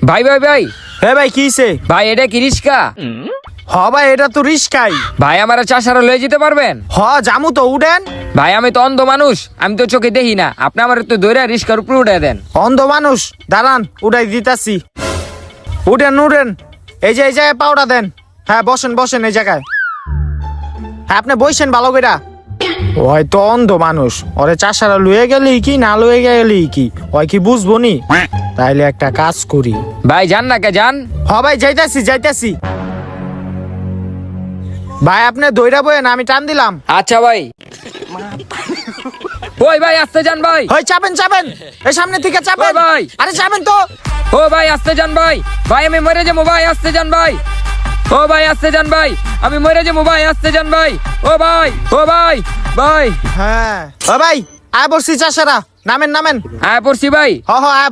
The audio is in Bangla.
ভাই ভাই ভাই ভাই কি হইছে? ভাই এটা কি রিস্কা? ভাই এটা তো রিস্কাই। ভাই আমার চাষারা লয়ে যেতে পারবেন? জামু তো উঠেন। ভাই আমি তো অন্ধ মানুষ, আমি তো চোখে দেখি না, আপনি আমার তো দৈরা রিস্কার উপরে উঠে দেন। অন্ধ মানুষ দাঁড়ান, উঠাই দিতাছি। উঠেন এই যে পাউডা দেন। হ্যাঁ বসেন এই জায়গায়। হ্যাঁ আপনি বইছেন ভালো কইরা। ওই তো অন্ধ মানুষ, ওরে চাষারা লুয়ে গেলি কি না লুয়ে গেলি কি ওই কি বুঝবো নি? তাইলে একটা কাজ করি। ভাই যান না কে যান। ভাই যাইতাছি। ভাই আপনি দইরা বইয়েন, আমি টান দিলাম। আচ্ছা ভাই। ওই ভাই আসতে যান ভাই। চাপেন এই সামনে থেকে চাপেন। ওই ভাই। আরে চাপেন তো। ও ভাই আসতে যান ভাই। ভাই আমি মরে যাবো ভাই, আসতে যান ভাই। ও ভাই আসতে যান ভাই, আমি মরে যাবো ভাই, আসতে যান ভাই। ও ভাই ভাই। হ্যাঁ ও ভাই আয় বসছি চাষারা, নামেন। আয় পড়ছি ভাই। আয়